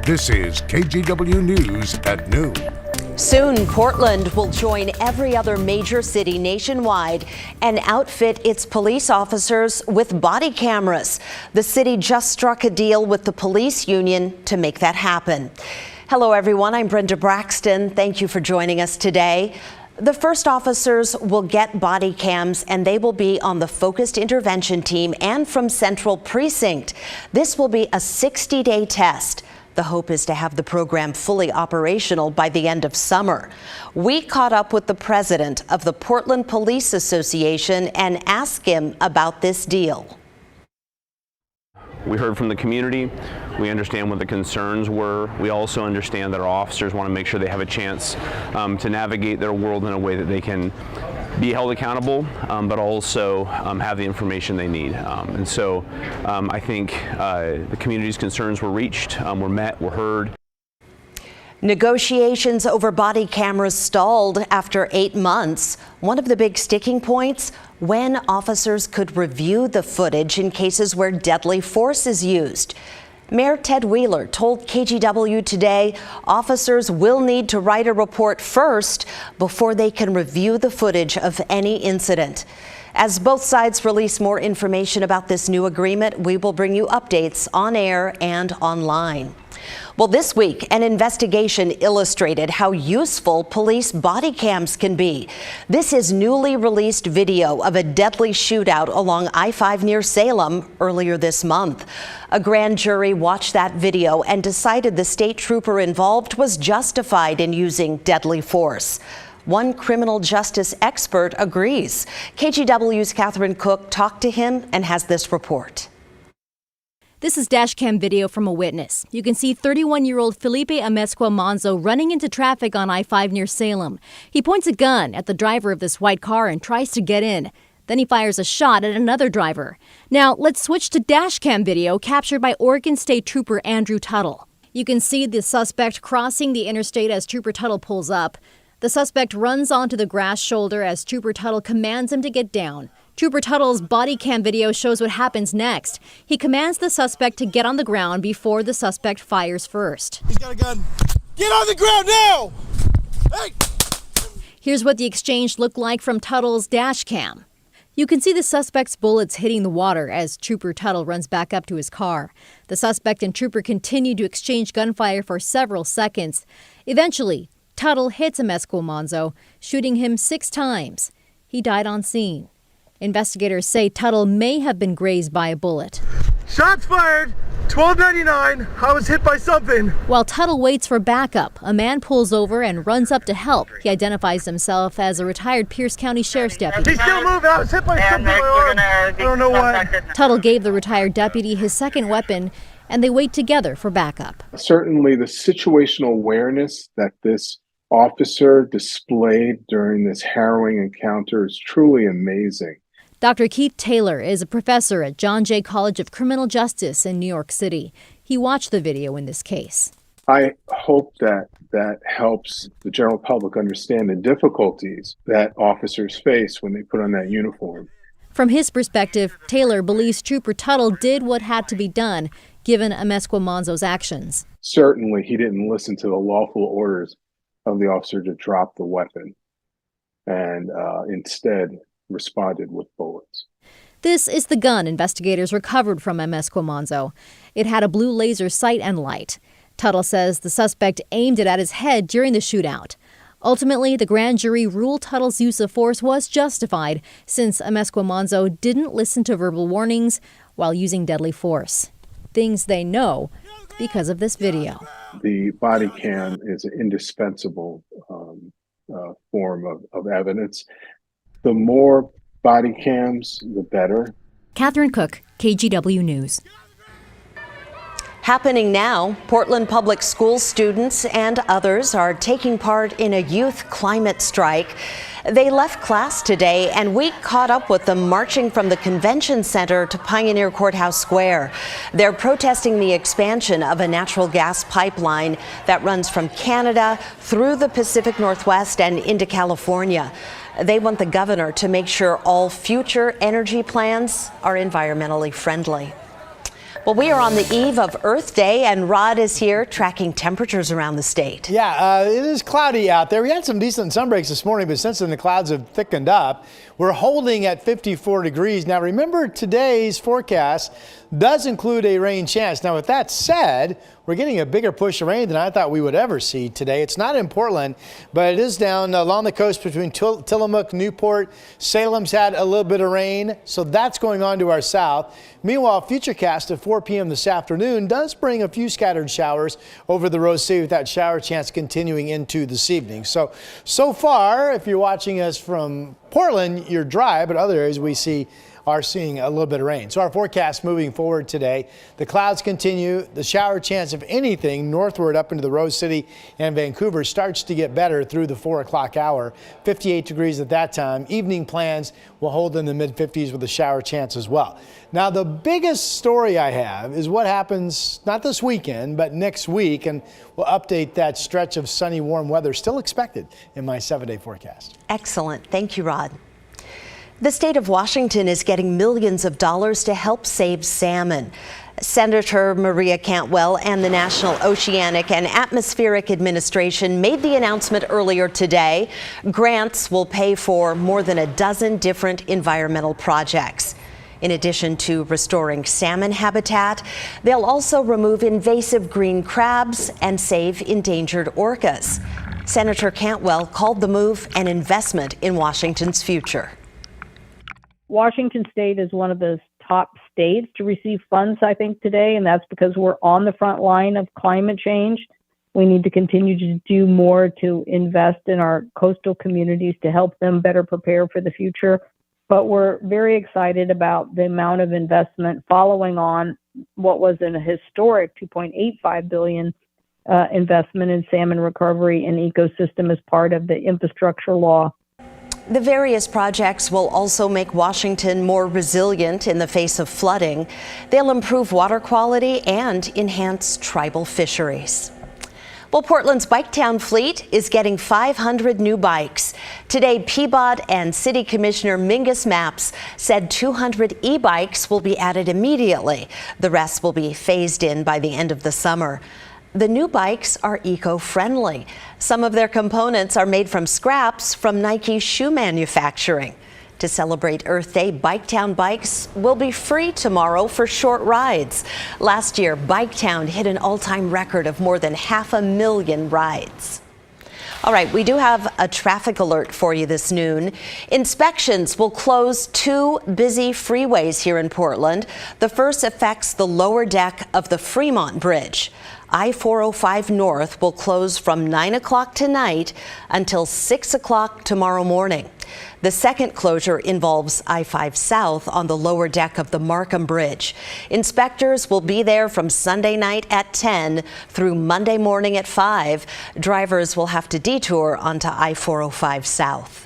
This is KGW News at noon. Soon, Portland will join every other major city nationwide and outfit its police officers with body cameras. The city just struck a deal with the police union to make that happen. Hello, everyone. I'm Brenda Braxton. Thank you for joining us today. The first officers will get body cams, and they will be on the focused intervention team and from Central Precinct. This will be a 60-day test. The hope is to have the program fully operational by the end of summer. We caught up with the president of the Portland Police Association and asked him about this deal. We heard from the community. We understand what the concerns were. We also understand that our officers want to make sure they have a chance to navigate their world in a way that they can be held accountable, but also have the information they need. And so I think the community's concerns were reached, were met, were heard. Negotiations over body cameras stalled after 8 months. One of the big sticking points, when officers could review the footage in cases where deadly force is used. Mayor Ted Wheeler told KGW today officers will need to write a report first before they can review the footage of any incident. As both sides release more information about this new agreement, we will bring you updates on air and online. Well, this week, an investigation illustrated how useful police body cams can be. This is newly released video of a deadly shootout along I-5 near Salem earlier this month. A grand jury watched that video and decided the state trooper involved was justified in using deadly force. One criminal justice expert agrees. KGW's Catherine Cook talked to him and has this report. This is dashcam video from a witness. You can see 31-year-old Felipe Amezcua Monzo running into traffic on I-5 near Salem. He points a gun at the driver of this white car and tries to get in. Then he fires a shot at another driver. Now, let's switch to dashcam video captured by Oregon State Trooper Andrew Tuttle. You can see the suspect crossing the interstate as Trooper Tuttle pulls up. The suspect runs onto the grass shoulder as Trooper Tuttle commands him to get down. Trooper Tuttle's body cam video shows what happens next. He commands the suspect to get on the ground before the suspect fires first. He's got a gun. Get on the ground now! Hey! Here's what the exchange looked like from Tuttle's dash cam. You can see the suspect's bullets hitting the water as Trooper Tuttle runs back up to his car. The suspect and Trooper continue to exchange gunfire for several seconds. Eventually, Tuttle hits Amezcua Monzo, shooting him 6 times. He died on scene. Investigators say Tuttle may have been grazed by a bullet. Shots fired, 1299. I was hit by something. While Tuttle waits for backup, a man pulls over and runs up to help. He identifies himself as a retired Pierce County Sheriff's deputy. He's still moving. I was hit by something. I don't know what. Tuttle gave the retired deputy his second weapon, and they wait together for backup. Certainly the situational awareness that this officer displayed during this harrowing encounter is truly amazing. Dr. Keith Taylor is a professor at John Jay College of Criminal Justice in New York City. He watched the video in this case. I hope that helps the general public understand the difficulties that officers face when they put on that uniform. From his perspective, Taylor believes Trooper Tuttle did what had to be done, given Amezcua Monzo's actions. Certainly, he didn't listen to the lawful orders of the officer to drop the weapon and instead responded with bullets. This is the gun investigators recovered from Amezcua Monzo. It had a blue laser sight and light. Tuttle says the suspect aimed it at his head during the shootout. Ultimately, the grand jury ruled Tuttle's use of force was justified since Amezcua Monzo didn't listen to verbal warnings while using deadly force. Things they know because of this video. The body cam is an indispensable form of evidence. The more body cams, the better. Catherine Cook, KGW News. Happening now, Portland Public School students and others are taking part in a youth climate strike. They left class today, and we caught up with them marching from the convention center to Pioneer Courthouse Square. They're protesting the expansion of a natural gas pipeline that runs from Canada through the Pacific Northwest and into California. They want the governor to make sure all future energy plans are environmentally friendly. Well, we are on the eve of Earth Day, and Rod is here tracking temperatures around the state. Yeah, it is cloudy out there. We had some decent sun breaks this morning, but since then the clouds have thickened up. We're holding at 54 degrees. Now, remember, today's forecast does include a rain chance. Now, with that said, we're getting a bigger push of rain than I thought we would ever see today. It's not in Portland, but it is down along the coast between Tillamook, Newport. Salem's had a little bit of rain, so that's going on to our south. Meanwhile, Futurecast at 4 p.m. this afternoon does bring a few scattered showers over the Rose City, with that shower chance continuing into this evening. So far, if you're watching us from Portland, you're dry, but other areas we are seeing a little bit of rain. So our forecast moving forward today, the clouds continue. The shower chance, if anything, northward up into the Rose City and Vancouver starts to get better through the 4 o'clock hour. 58 degrees at that time. Evening plans will hold in the mid 50s with a shower chance as well. Now, the biggest story I have is what happens not this weekend, but next week, and we'll update that stretch of sunny, warm weather still expected in my 7-day forecast. Excellent. Thank you, Rod. The state of Washington is getting millions of dollars to help save salmon. Senator Maria Cantwell and the National Oceanic and Atmospheric Administration made the announcement earlier today. Grants will pay for more than a dozen different environmental projects. In addition to restoring salmon habitat, they'll also remove invasive green crabs and save endangered orcas. Senator Cantwell called the move an investment in Washington's future. Washington State is one of the top states to receive funds, I think, today, and that's because we're on the front line of climate change. We need to continue to do more to invest in our coastal communities to help them better prepare for the future. But we're very excited about the amount of investment following on what was a historic $2.85 billion investment in salmon recovery and ecosystem as part of the infrastructure law. The various projects will also make Washington more resilient in the face of flooding. They'll improve water quality and enhance tribal fisheries. Well, Portland's Biketown fleet is getting 500 new bikes. Today, PBOT and City Commissioner Mingus Mapps said 200 e-bikes will be added immediately. The rest will be phased in by the end of the summer. The new bikes are eco-friendly. Some of their components are made from scraps from Nike's shoe manufacturing. To celebrate Earth Day, Biketown bikes will be free tomorrow for short rides. Last year, Biketown hit an all-time record of more than 500,000 rides. All right, we do have a traffic alert for you this noon. Inspections will close 2 busy freeways here in Portland. The first affects the lower deck of the Fremont Bridge. I-405 North will close from 9 o'clock tonight until 6 o'clock tomorrow morning. The second closure involves I-5 South on the lower deck of the Markham Bridge. Inspectors will be there from Sunday night at 10 through Monday morning at 5. Drivers will have to detour onto I-405 South.